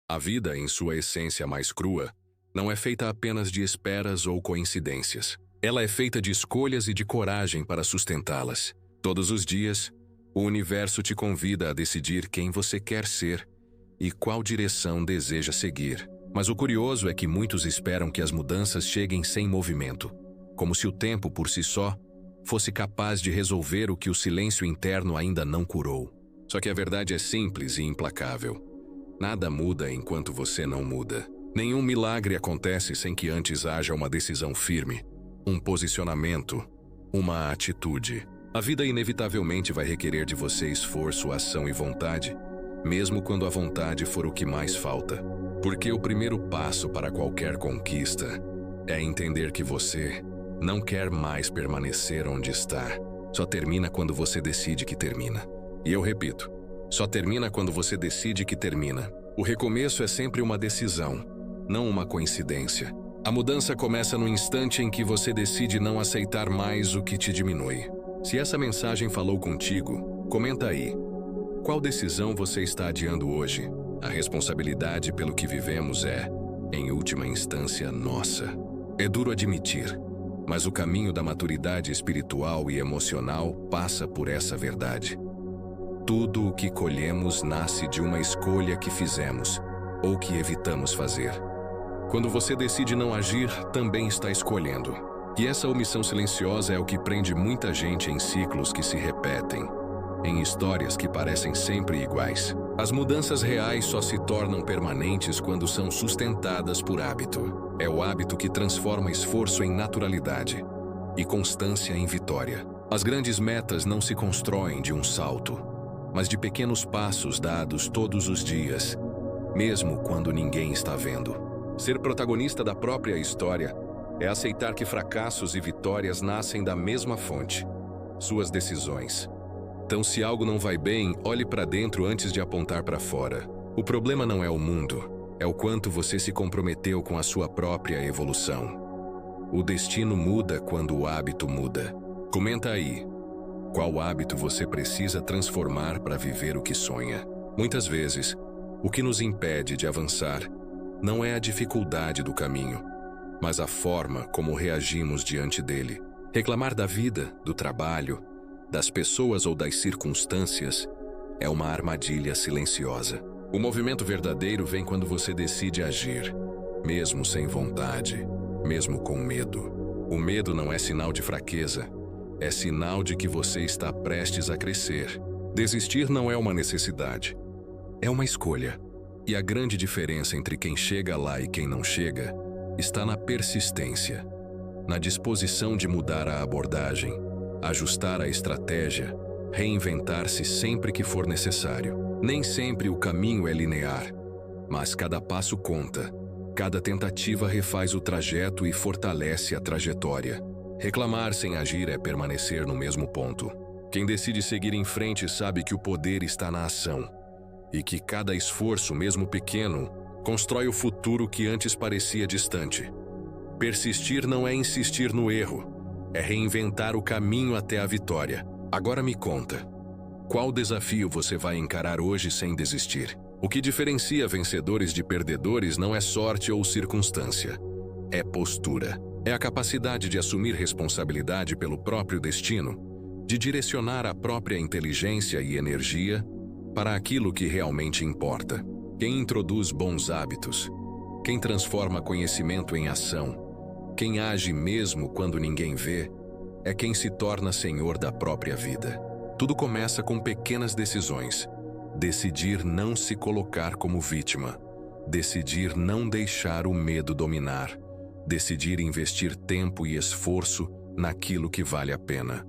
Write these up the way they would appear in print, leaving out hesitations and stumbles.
A vida, em sua essência mais crua, não é feita apenas de esperas ou coincidências. Ela é feita de escolhas e de coragem para sustentá-las. Todos os dias, o universo te convida a decidir quem você quer ser e qual direção deseja seguir. Mas o curioso é que muitos esperam que as mudanças cheguem sem movimento, como se o tempo por si só fosse capaz de resolver o que o silêncio interno ainda não curou. Só que a verdade é simples e implacável. Nada muda enquanto você não muda. Nenhum milagre acontece sem que antes haja uma decisão firme, um posicionamento, uma atitude. A vida inevitavelmente vai requerer de você esforço, ação e vontade, mesmo quando a vontade for o que mais falta. Porque o primeiro passo para qualquer conquista é entender que você não quer mais permanecer onde está. Só termina quando você decide que termina. E eu repito, só termina quando você decide que termina. O recomeço é sempre uma decisão, não uma coincidência. A mudança começa no instante em que você decide não aceitar mais o que te diminui. Se essa mensagem falou contigo, comenta aí. Qual decisão você está adiando hoje? A responsabilidade pelo que vivemos é, em última instância, nossa. É duro admitir, mas o caminho da maturidade espiritual e emocional passa por essa verdade. Tudo o que colhemos nasce de uma escolha que fizemos ou que evitamos fazer. Quando você decide não agir, também está escolhendo. E essa omissão silenciosa é o que prende muita gente em ciclos que se repetem, em histórias que parecem sempre iguais. As mudanças reais só se tornam permanentes quando são sustentadas por hábito. É o hábito que transforma esforço em naturalidade e constância em vitória. As grandes metas não se constroem de um salto, mas de pequenos passos dados todos os dias, mesmo quando ninguém está vendo. Ser protagonista da própria história é aceitar que fracassos e vitórias nascem da mesma fonte, suas decisões. Então, se algo não vai bem, olhe para dentro antes de apontar para fora. O problema não é o mundo, é o quanto você se comprometeu com a sua própria evolução. O destino muda quando o hábito muda. Comenta aí, qual hábito você precisa transformar para viver o que sonha? Muitas vezes, o que nos impede de avançar não é a dificuldade do caminho, mas a forma como reagimos diante dele. Reclamar da vida, do trabalho, das pessoas ou das circunstâncias é uma armadilha silenciosa. O movimento verdadeiro vem quando você decide agir, mesmo sem vontade, mesmo com medo. O medo não é sinal de fraqueza, é sinal de que você está prestes a crescer. Desistir não é uma necessidade, é uma escolha. E a grande diferença entre quem chega lá e quem não chega está na persistência, na disposição de mudar a abordagem, ajustar a estratégia, reinventar-se sempre que for necessário. Nem sempre o caminho é linear, mas cada passo conta. Cada tentativa refaz o trajeto e fortalece a trajetória. Reclamar sem agir é permanecer no mesmo ponto. Quem decide seguir em frente sabe que o poder está na ação e que cada esforço, mesmo pequeno, constrói o futuro que antes parecia distante. Persistir não é insistir no erro, é reinventar o caminho até a vitória. Agora me conta, qual desafio você vai encarar hoje sem desistir? O que diferencia vencedores de perdedores não é sorte ou circunstância, é postura. É a capacidade de assumir responsabilidade pelo próprio destino, de direcionar a própria inteligência e energia para aquilo que realmente importa. Quem introduz bons hábitos, quem transforma conhecimento em ação, quem age mesmo quando ninguém vê, é quem se torna senhor da própria vida. Tudo começa com pequenas decisões. Decidir não se colocar como vítima. Decidir não deixar o medo dominar. Decidir investir tempo e esforço naquilo que vale a pena.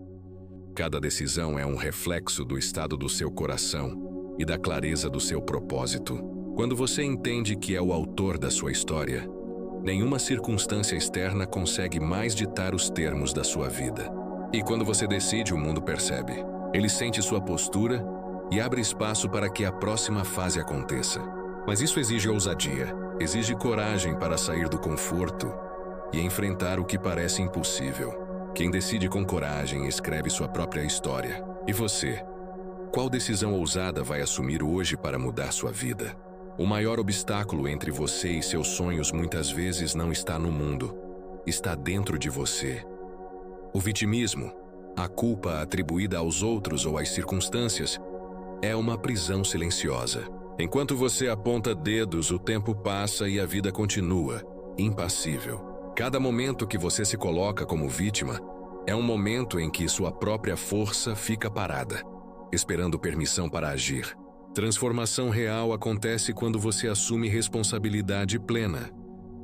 Cada decisão é um reflexo do estado do seu coração e da clareza do seu propósito. Quando você entende que é o autor da sua história, nenhuma circunstância externa consegue mais ditar os termos da sua vida. E quando você decide, o mundo percebe. Ele sente sua postura e abre espaço para que a próxima fase aconteça. Mas isso exige ousadia, exige coragem para sair do conforto e enfrentar o que parece impossível. Quem decide com coragem escreve sua própria história. E você? Qual decisão ousada vai assumir hoje para mudar sua vida? O maior obstáculo entre você e seus sonhos muitas vezes não está no mundo, está dentro de você. O vitimismo, a culpa atribuída aos outros ou às circunstâncias, é uma prisão silenciosa. Enquanto você aponta dedos, o tempo passa e a vida continua, impassível. Cada momento que você se coloca como vítima é um momento em que sua própria força fica parada, esperando permissão para agir. Transformação real acontece quando você assume responsabilidade plena,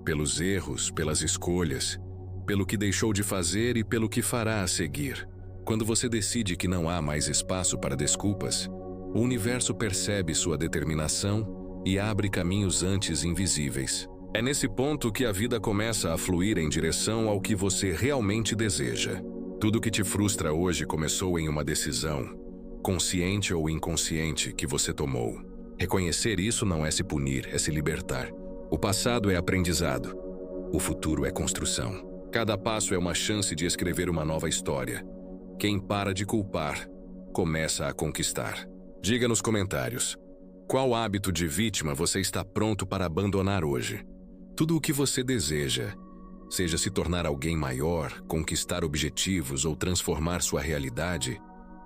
pelos erros, pelas escolhas, pelo que deixou de fazer e pelo que fará a seguir. Quando você decide que não há mais espaço para desculpas, o universo percebe sua determinação e abre caminhos antes invisíveis. É nesse ponto que a vida começa a fluir em direção ao que você realmente deseja. Tudo que te frustra hoje começou em uma decisão, consciente ou inconsciente, que você tomou. Reconhecer isso não é se punir, é se libertar. O passado é aprendizado. O futuro é construção. Cada passo é uma chance de escrever uma nova história. Quem para de culpar, começa a conquistar. Diga nos comentários, qual hábito de vítima você está pronto para abandonar hoje? Tudo o que você deseja, seja se tornar alguém maior, conquistar objetivos ou transformar sua realidade,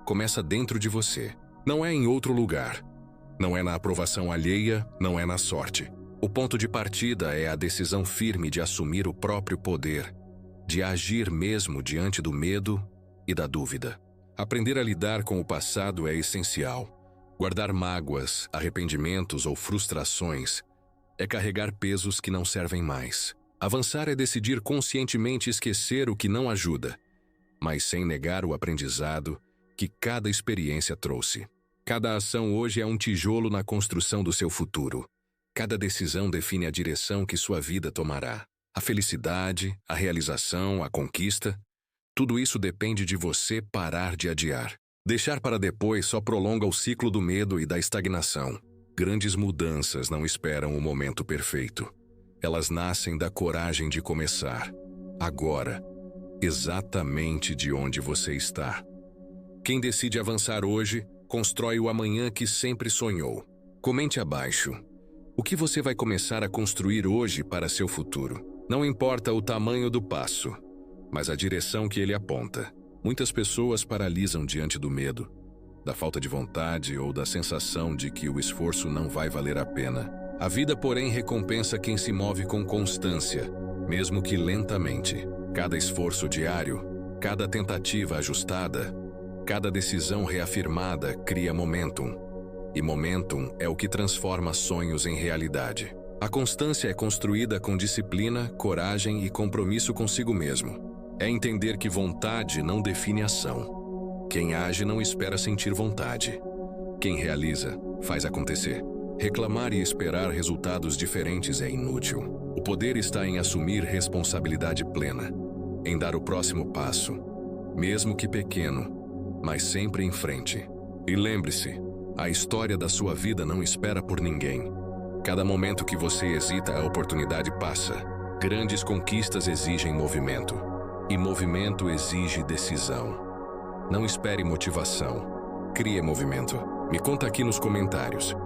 começa dentro de você. Não é em outro lugar. Não é na aprovação alheia, não é na sorte. O ponto de partida é a decisão firme de assumir o próprio poder, de agir mesmo diante do medo e da dúvida. Aprender a lidar com o passado é essencial. Guardar mágoas, arrependimentos ou frustrações é carregar pesos que não servem mais. Avançar é decidir conscientemente esquecer o que não ajuda, mas sem negar o aprendizado que cada experiência trouxe. Cada ação hoje é um tijolo na construção do seu futuro. Cada decisão define a direção que sua vida tomará. A felicidade, a realização, a conquista, tudo isso depende de você parar de adiar. Deixar para depois só prolonga o ciclo do medo e da estagnação. Grandes mudanças não esperam o momento perfeito. Elas nascem da coragem de começar, agora, exatamente de onde você está. Quem decide avançar hoje, constrói o amanhã que sempre sonhou. Comente abaixo. O que você vai começar a construir hoje para seu futuro? Não importa o tamanho do passo, mas a direção que ele aponta. Muitas pessoas paralisam diante do medo, da falta de vontade ou da sensação de que o esforço não vai valer a pena. A vida, porém, recompensa quem se move com constância, mesmo que lentamente. Cada esforço diário, cada tentativa ajustada, cada decisão reafirmada cria momentum. E momentum é o que transforma sonhos em realidade. A constância é construída com disciplina, coragem e compromisso consigo mesmo. É entender que vontade não define ação. Quem age não espera sentir vontade. Quem realiza, faz acontecer. Reclamar e esperar resultados diferentes é inútil. O poder está em assumir responsabilidade plena, em dar o próximo passo, mesmo que pequeno, mas sempre em frente. E lembre-se, a história da sua vida não espera por ninguém. Cada momento que você hesita, a oportunidade passa. Grandes conquistas exigem movimento. E movimento exige decisão. Não espere motivação. Crie movimento. Me conta aqui nos comentários.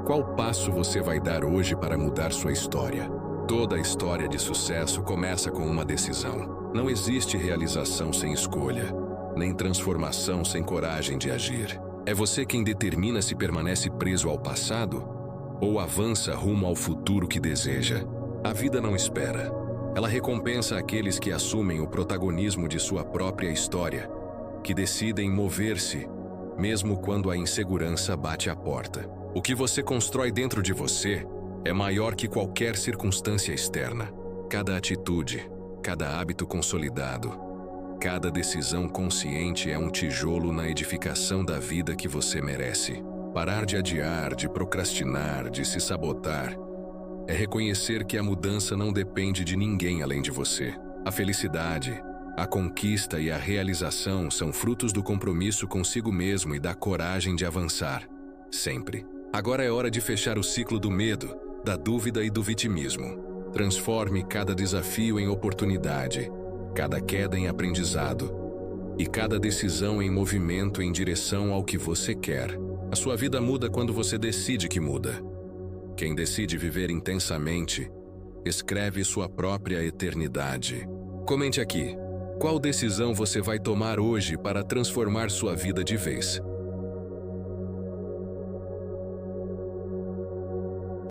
Qual passo você vai dar hoje para mudar sua história? Toda história de sucesso começa com uma decisão. Não existe realização sem escolha, nem transformação sem coragem de agir. É você quem determina se permanece preso ao passado ou avança rumo ao futuro que deseja. A vida não espera. Ela recompensa aqueles que assumem o protagonismo de sua própria história, que decidem mover-se, mesmo quando a insegurança bate à porta. O que você constrói dentro de você é maior que qualquer circunstância externa. Cada atitude, cada hábito consolidado, cada decisão consciente é um tijolo na edificação da vida que você merece. Parar de adiar, de procrastinar, de se sabotar, é reconhecer que a mudança não depende de ninguém além de você. A felicidade, a conquista e a realização são frutos do compromisso consigo mesmo e da coragem de avançar, sempre. Agora é hora de fechar o ciclo do medo, da dúvida e do vitimismo. Transforme cada desafio em oportunidade, cada queda em aprendizado e cada decisão em movimento em direção ao que você quer. A sua vida muda quando você decide que muda. Quem decide viver intensamente, escreve sua própria eternidade. Comente aqui, qual decisão você vai tomar hoje para transformar sua vida de vez?